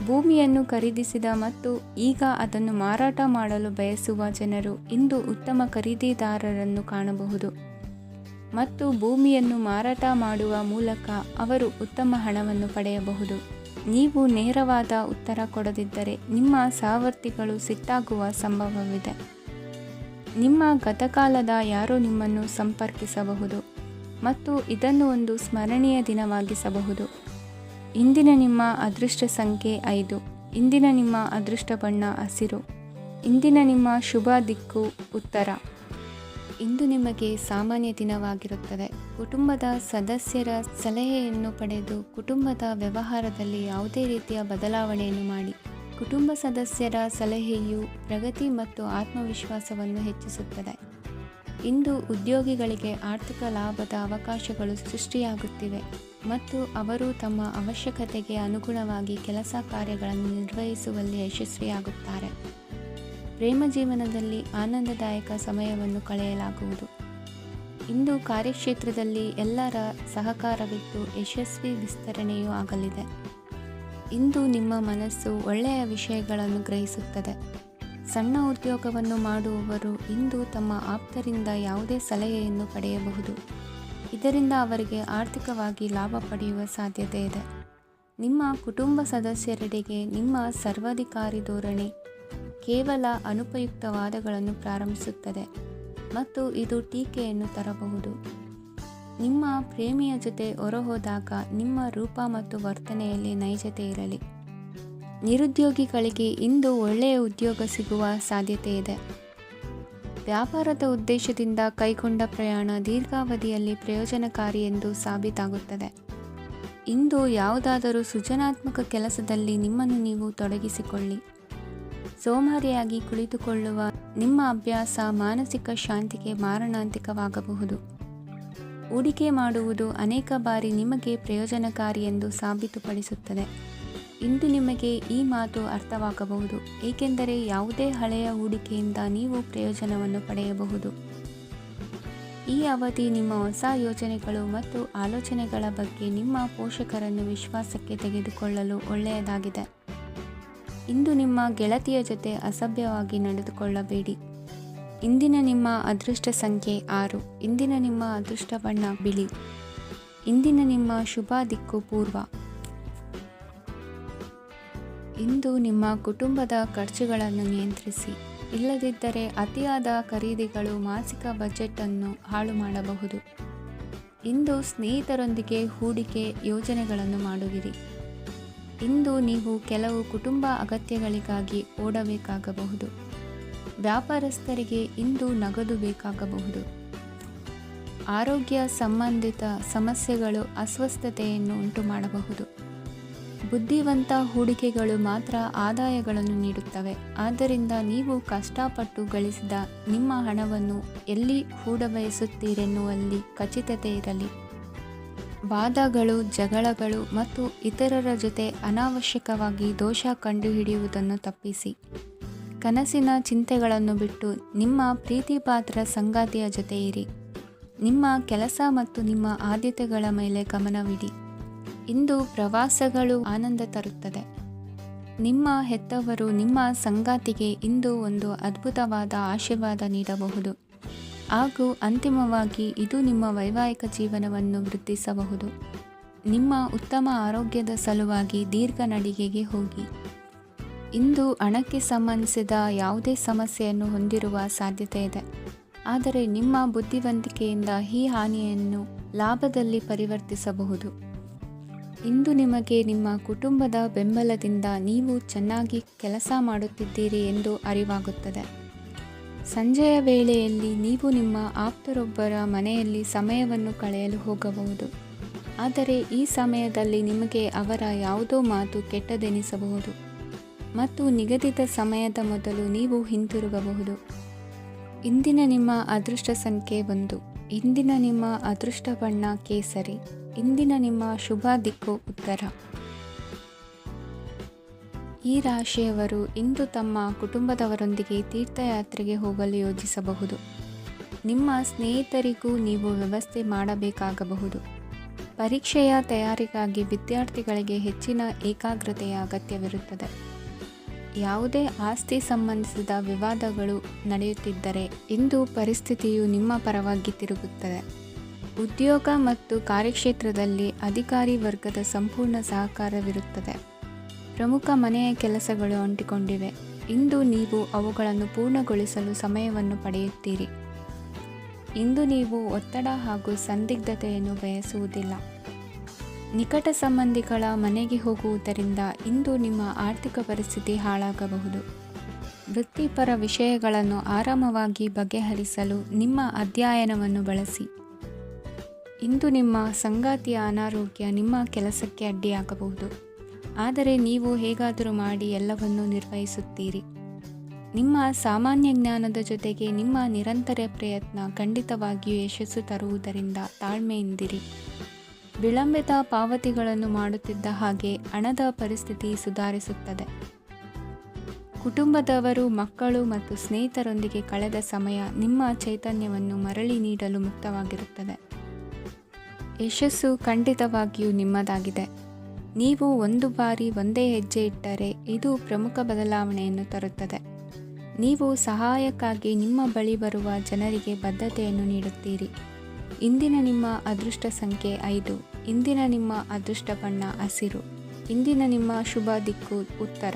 ಭೂಮಿಯನ್ನು ಖರೀದಿಸಿದ ಮತ್ತು ಈಗ ಅದನ್ನು ಮಾರಾಟ ಮಾಡಲು ಬಯಸುವ ಜನರು ಇಂದು ಉತ್ತಮ ಖರೀದಿದಾರರನ್ನು ಕಾಣಬಹುದು ಮತ್ತು ಭೂಮಿಯನ್ನು ಮಾರಾಟ ಮಾಡುವ ಮೂಲಕ ಅವರು ಉತ್ತಮ ಹಣವನ್ನು ಪಡೆಯಬಹುದು. ನೀವು ನೇರವಾದ ಉತ್ತರ ಕೊಡದಿದ್ದರೆ ನಿಮ್ಮ ಸಹವರ್ತಿಗಳು ಸಿಟ್ಟಾಗುವ ಸಂಭವವಿದೆ. ನಿಮ್ಮ ಗತಕಾಲದ ಯಾರೋ ನಿಮ್ಮನ್ನು ಸಂಪರ್ಕಿಸಬಹುದು ಮತ್ತು ಇದನ್ನು ಒಂದು ಸ್ಮರಣೀಯ ದಿನವಾಗಿಸಬಹುದು. ಇಂದಿನ ನಿಮ್ಮ ಅದೃಷ್ಟ ಸಂಖ್ಯೆ 5. ಇಂದಿನ ನಿಮ್ಮ ಅದೃಷ್ಟ ಬಣ್ಣ ಹಸಿರು. ಇಂದಿನ ನಿಮ್ಮ ಶುಭ ದಿಕ್ಕು ಉತ್ತರ. ಇಂದು ನಿಮಗೆ ಸಾಮಾನ್ಯ ದಿನವಾಗಿರುತ್ತದೆ. ಕುಟುಂಬದ ಸದಸ್ಯರ ಸಲಹೆಯನ್ನು ಪಡೆದು ಕುಟುಂಬದ ವ್ಯವಹಾರದಲ್ಲಿ ಯಾವುದೇ ರೀತಿಯ ಬದಲಾವಣೆಯನ್ನು ಮಾಡಿ. ಕುಟುಂಬ ಸದಸ್ಯರ ಸಲಹೆಯು ಪ್ರಗತಿ ಮತ್ತು ಆತ್ಮವಿಶ್ವಾಸವನ್ನು ಹೆಚ್ಚಿಸುತ್ತದೆ. ಇಂದು ಉದ್ಯೋಗಿಗಳಿಗೆ ಆರ್ಥಿಕ ಲಾಭದ ಅವಕಾಶಗಳು ಸೃಷ್ಟಿಯಾಗುತ್ತಿವೆ ಮತ್ತು ಅವರು ತಮ್ಮ ಅವಶ್ಯಕತೆಗೆ ಅನುಗುಣವಾಗಿ ಕೆಲಸ ಕಾರ್ಯಗಳನ್ನು ನಿರ್ವಹಿಸುವಲ್ಲಿ ಯಶಸ್ವಿಯಾಗುತ್ತಾರೆ. ಪ್ರೇಮ ಜೀವನದಲ್ಲಿ ಆನಂದದಾಯಕ ಸಮಯವನ್ನು ಕಳೆಯಲಾಗುವುದು. ಇಂದು ಕಾರ್ಯಕ್ಷೇತ್ರದಲ್ಲಿ ಎಲ್ಲರ ಸಹಕಾರವಿದ್ದು ಯಶಸ್ವಿ ವಿಸ್ತರಣೆಯೂ ಆಗಲಿದೆ. ಇಂದು ನಿಮ್ಮ ಮನಸ್ಸು ಒಳ್ಳೆಯ ವಿಷಯಗಳನ್ನು ಗ್ರಹಿಸುತ್ತದೆ. ಸಣ್ಣ ಉದ್ಯೋಗವನ್ನು ಮಾಡುವವರು ಇಂದು ತಮ್ಮ ಆಪ್ತರಿಂದ ಯಾವುದೇ ಸಲಹೆಯನ್ನು ಪಡೆಯಬಹುದು. ಇದರಿಂದ ಅವರಿಗೆ ಆರ್ಥಿಕವಾಗಿ ಲಾಭ ಪಡೆಯುವ ಸಾಧ್ಯತೆ ಇದೆ. ನಿಮ್ಮ ಕುಟುಂಬ ಸದಸ್ಯರೆಡೆಗೆ ನಿಮ್ಮ ಸರ್ವಾಧಿಕಾರಿ ಧೋರಣೆ ಕೇವಲ ಅನುಪಯುಕ್ತ ವಾದಗಳನ್ನು ಪ್ರಾರಂಭಿಸುತ್ತದೆ ಮತ್ತು ಇದು ಟೀಕೆಯನ್ನು ತರಬಹುದು. ನಿಮ್ಮ ಪ್ರೇಮಿಯ ಜೊತೆ ಹೊರಹೋದಾಗ ನಿಮ್ಮ ರೂಪ ಮತ್ತು ವರ್ತನೆಯಲ್ಲಿ ನೈಜತೆ ಇರಲಿ. ನಿರುದ್ಯೋಗಿಗಳಿಗೆ ಇಂದು ಒಳ್ಳೆಯ ಉದ್ಯೋಗ ಸಿಗುವ ಸಾಧ್ಯತೆ ಇದೆ. ವ್ಯಾಪಾರದ ಉದ್ದೇಶದಿಂದ ಕೈಗೊಂಡ ಪ್ರಯಾಣ ದೀರ್ಘಾವಧಿಯಲ್ಲಿ ಪ್ರಯೋಜನಕಾರಿ ಎಂದು ಸಾಬೀತಾಗುತ್ತದೆ. ಇಂದು ಯಾವುದಾದರೂ ಸೃಜನಾತ್ಮಕ ಕೆಲಸದಲ್ಲಿ ನಿಮ್ಮನ್ನು ನೀವು ತೊಡಗಿಸಿಕೊಳ್ಳಿ. ಸೋಮಾರಿಯಾಗಿ ಕುಳಿತುಕೊಳ್ಳುವ ನಿಮ್ಮ ಅಭ್ಯಾಸ ಮಾನಸಿಕ ಶಾಂತಿಗೆ ಮಾರಣಾಂತಿಕವಾಗಬಹುದು. ಹೂಡಿಕೆ ಮಾಡುವುದು ಅನೇಕ ಬಾರಿ ನಿಮಗೆ ಪ್ರಯೋಜನಕಾರಿ ಎಂದು ಸಾಬೀತುಪಡಿಸುತ್ತದೆ. ಇಂದು ನಿಮಗೆ ಈ ಮಾತು ಅರ್ಥವಾಗಬಹುದು, ಏಕೆಂದರೆ ಯಾವುದೇ ಹಳೆಯ ಹೂಡಿಕೆಯಿಂದ ನೀವು ಪ್ರಯೋಜನವನ್ನು ಪಡೆಯಬಹುದು. ಈ ಅವಧಿ ನಿಮ್ಮ ಹೊಸ ಯೋಜನೆಗಳು ಮತ್ತು ಆಲೋಚನೆಗಳ ಬಗ್ಗೆ ನಿಮ್ಮ ಪೋಷಕರನ್ನು ವಿಶ್ವಾಸಕ್ಕೆ ತೆಗೆದುಕೊಳ್ಳಲು ಒಳ್ಳೆಯದಾಗಿದೆ. ಇಂದು ನಿಮ್ಮ ಗೆಳತಿಯ ಜೊತೆ ಅಸಭ್ಯವಾಗಿ ನಡೆದುಕೊಳ್ಳಬೇಡಿ. ಇಂದಿನ ನಿಮ್ಮ ಅದೃಷ್ಟ ಸಂಖ್ಯೆ 6. ಇಂದಿನ ನಿಮ್ಮ ಅದೃಷ್ಟ ಬಣ್ಣ ಬಿಳಿ. ಇಂದಿನ ನಿಮ್ಮ ಶುಭ ದಿಕ್ಕು ಪೂರ್ವ. ಇಂದು ನಿಮ್ಮ ಕುಟುಂಬದ ಖರ್ಚುಗಳನ್ನು ನಿಯಂತ್ರಿಸಿ. ಇಲ್ಲದಿದ್ದರೆ ಅತಿಯಾದ ಖರೀದಿಗಳು ಮಾಸಿಕ ಬಜೆಟ್ ಅನ್ನು ಹಾಳು ಮಾಡಬಹುದು. ಇಂದು ಸ್ನೇಹಿತರೊಂದಿಗೆ ಹೂಡಿಕೆ ಯೋಜನೆಗಳನ್ನು ಮಾಡುವಿರಿ. ಇಂದು ನೀವು ಕೆಲವು ಕುಟುಂಬ ಅಗತ್ಯಗಳಿಗಾಗಿ ಓಡಬೇಕಾಗಬಹುದು. ವ್ಯಾಪಾರಸ್ಥರಿಗೆ ಇಂದು ನಗದು ಬೇಕಾಗಬಹುದು. ಆರೋಗ್ಯ ಸಂಬಂಧಿತ ಸಮಸ್ಯೆಗಳು ಅಸ್ವಸ್ಥತೆಯನ್ನು ಉಂಟುಮಾಡಬಹುದು. ಬುದ್ಧಿವಂತ ಹೂಡಿಕೆಗಳು ಮಾತ್ರ ಆದಾಯಗಳನ್ನು ನೀಡುತ್ತವೆ. ಆದ್ದರಿಂದ ನೀವು ಕಷ್ಟಪಟ್ಟು ಗಳಿಸಿದ ನಿಮ್ಮ ಹಣವನ್ನು ಎಲ್ಲಿ ಹೂಡಬಯಸುತ್ತೀರೆನ್ನುವಲ್ಲಿ ಖಚಿತತೆ ಇರಲಿ. ವಾದಗಳು, ಜಗಳಗಳು ಮತ್ತು ಇತರರ ಜೊತೆ ಅನಾವಶ್ಯಕವಾಗಿ ದೋಷ ಕಂಡುಹಿಡಿಯುವುದನ್ನು ತಪ್ಪಿಸಿ. ಕನಸಿನ ಚಿಂತೆಗಳನ್ನು ಬಿಟ್ಟು ನಿಮ್ಮ ಪ್ರೀತಿಪಾತ್ರ ಸಂಗಾತಿಯ ಜೊತೆ ಇರಿ. ನಿಮ್ಮ ಕೆಲಸ ಮತ್ತು ನಿಮ್ಮ ಆದ್ಯತೆಗಳ ಮೇಲೆ ಗಮನವಿಡಿ. ಇಂದು ಪ್ರವಾಸಗಳು ಆನಂದ ತರುತ್ತದೆ. ನಿಮ್ಮ ಹೆತ್ತವರು ನಿಮ್ಮ ಸಂಗಾತಿಗೆ ಇಂದು ಒಂದು ಅದ್ಭುತವಾದ ಆಶೀರ್ವಾದ ನೀಡಬಹುದು ಹಾಗೂ ಅಂತಿಮವಾಗಿ ಇದು ನಿಮ್ಮ ವೈವಾಹಿಕ ಜೀವನವನ್ನು ವೃದ್ಧಿಸಬಹುದು. ನಿಮ್ಮ ಉತ್ತಮ ಆರೋಗ್ಯದ ಸಲುವಾಗಿ ದೀರ್ಘ ನಡಿಗೆಗೆ ಹೋಗಿ. ಇಂದು ಹಣಕ್ಕೆ ಸಂಬಂಧಿಸಿದ ಯಾವುದೇ ಸಮಸ್ಯೆಯನ್ನು ಹೊಂದಿರುವ ಸಾಧ್ಯತೆ ಇದೆ, ಆದರೆ ನಿಮ್ಮ ಬುದ್ಧಿವಂತಿಕೆಯಿಂದ ಈ ಹಾನಿಯನ್ನು ಲಾಭದಲ್ಲಿ ಪರಿವರ್ತಿಸಬಹುದು. ಇಂದು ನಿಮಗೆ ನಿಮ್ಮ ಕುಟುಂಬದ ಬೆಂಬಲದಿಂದ ನೀವು ಚೆನ್ನಾಗಿ ಕೆಲಸ ಮಾಡುತ್ತಿದ್ದೀರಿ ಎಂದು ಅರಿವಾಗುತ್ತದೆ. ಸಂಜೆಯ ವೇಳೆಯಲ್ಲಿ ನೀವು ನಿಮ್ಮ ಆಪ್ತರೊಬ್ಬರ ಮನೆಯಲ್ಲಿ ಸಮಯವನ್ನು ಕಳೆಯಲು ಹೋಗಬಹುದು, ಆದರೆ ಈ ಸಮಯದಲ್ಲಿ ನಿಮಗೆ ಅವರ ಯಾವುದೋ ಮಾತು ಕೆಟ್ಟದೆನಿಸಬಹುದು ಮತ್ತು ನಿಗದಿತ ಸಮಯದ ಮೊದಲು ನೀವು ಹಿಂತಿರುಗಬಹುದು. ಇಂದಿನ ನಿಮ್ಮ ಅದೃಷ್ಟ ಸಂಖ್ಯೆ 1. ಇಂದಿನ ನಿಮ್ಮ ಅದೃಷ್ಟ ಬಣ್ಣ ಕೇಸರಿ. ಇಂದಿನ ನಿಮ್ಮ ಶುಭ ದಿಕ್ಕು ಉತ್ತರ. ಈ ರಾಶಿಯವರು ಇಂದು ತಮ್ಮ ಕುಟುಂಬದವರೊಂದಿಗೆ ತೀರ್ಥಯಾತ್ರೆಗೆ ಹೋಗಲು ಯೋಜಿಸಬಹುದು. ನಿಮ್ಮ ಸ್ನೇಹಿತರಿಗೂ ನೀವು ವ್ಯವಸ್ಥೆ ಮಾಡಬೇಕಾಗಬಹುದು. ಪರೀಕ್ಷೆಯ ತಯಾರಿಗಾಗಿ ವಿದ್ಯಾರ್ಥಿಗಳಿಗೆ ಹೆಚ್ಚಿನ ಏಕಾಗ್ರತೆಯ ಅಗತ್ಯವಿರುತ್ತದೆ. ಯಾವುದೇ ಆಸ್ತಿ ಸಂಬಂಧಿಸಿದ ವಿವಾದಗಳು ನಡೆಯುತ್ತಿದ್ದರೆ ಇಂದು ಪರಿಸ್ಥಿತಿಯು ನಿಮ್ಮ ಪರವಾಗಿ ತಿರುಗುತ್ತದೆ. ಉದ್ಯೋಗ ಮತ್ತು ಕಾರ್ಯಕ್ಷೇತ್ರದಲ್ಲಿ ಅಧಿಕಾರಿ ವರ್ಗದ ಸಂಪೂರ್ಣ ಸಹಕಾರವಿರುತ್ತದೆ. ಪ್ರಮುಖ ಮನೆಯ ಕೆಲಸಗಳು ಅಂಟಿಕೊಂಡಿವೆ. ಇಂದು ನೀವು ಅವುಗಳನ್ನು ಪೂರ್ಣಗೊಳಿಸಲು ಸಮಯವನ್ನು ಪಡೆಯುತ್ತೀರಿ. ಇಂದು ನೀವು ಒತ್ತಡ ಹಾಗೂ ಸಂದಿಗ್ಧತೆಯನ್ನು ಬಯಸುವುದಿಲ್ಲ. ನಿಕಟ ಸಂಬಂಧಿಗಳ ಮನೆಗೆ ಹೋಗುವುದರಿಂದ ಇಂದು ನಿಮ್ಮ ಆರ್ಥಿಕ ಪರಿಸ್ಥಿತಿ ಹಾಳಾಗಬಹುದು. ವೃತ್ತಿಪರ ವಿಷಯಗಳನ್ನು ಆರಾಮವಾಗಿ ಬಗೆಹರಿಸಲು ನಿಮ್ಮ ಅಧ್ಯಯನವನ್ನು ಬಳಸಿ. ಇಂದು ನಿಮ್ಮ ಸಂಗಾತಿಯ ಅನಾರೋಗ್ಯ ನಿಮ್ಮ ಕೆಲಸಕ್ಕೆ ಅಡ್ಡಿಯಾಗಬಹುದು, ಆದರೆ ನೀವು ಹೇಗಾದರೂ ಮಾಡಿ ಎಲ್ಲವನ್ನೂ ನಿರ್ವಹಿಸುತ್ತೀರಿ. ನಿಮ್ಮ ಸಾಮಾನ್ಯ ಜ್ಞಾನದ ಜೊತೆಗೆ ನಿಮ್ಮ ನಿರಂತರ ಪ್ರಯತ್ನ ಖಂಡಿತವಾಗಿಯೂ ಯಶಸ್ಸು ತರುವುದರಿಂದ ತಾಳ್ಮೆಯಿಂದಿರಿ. ವಿಳಂಬಿತ ಪಾವತಿಗಳನ್ನು ಮಾಡುತ್ತಿದ್ದ ಹಾಗೆ ಹಣದ ಪರಿಸ್ಥಿತಿ ಸುಧಾರಿಸುತ್ತದೆ. ಕುಟುಂಬದವರು, ಮಕ್ಕಳು ಮತ್ತು ಸ್ನೇಹಿತರೊಂದಿಗೆ ಕಳೆದ ಸಮಯ ನಿಮ್ಮ ಚೈತನ್ಯವನ್ನು ಮರಳಿ ನೀಡಲು ಮುಕ್ತವಾಗಿರುತ್ತದೆ. ಯಶಸ್ಸು ಖಂಡಿತವಾಗಿಯೂ ನಿಮ್ಮದಾಗಿದೆ. ನೀವು ಒಂದು ಬಾರಿ ಒಂದೇ ಹೆಜ್ಜೆ ಇಟ್ಟರೆ ಇದು ಪ್ರಮುಖ ಬದಲಾವಣೆಯನ್ನು ತರುತ್ತದೆ. ನೀವು ಸಹಾಯಕ್ಕಾಗಿ ನಿಮ್ಮ ಬಳಿ ಬರುವ ಜನರಿಗೆ ಬದ್ಧತೆಯನ್ನು ನೀಡುತ್ತೀರಿ. ಇಂದಿನ ನಿಮ್ಮ ಅದೃಷ್ಟ ಸಂಖ್ಯೆ 5. ಇಂದಿನ ನಿಮ್ಮ ಅದೃಷ್ಟ ಬಣ್ಣ ಹಸಿರು. ಇಂದಿನ ನಿಮ್ಮ ಶುಭ ದಿಕ್ಕು ಉತ್ತರ.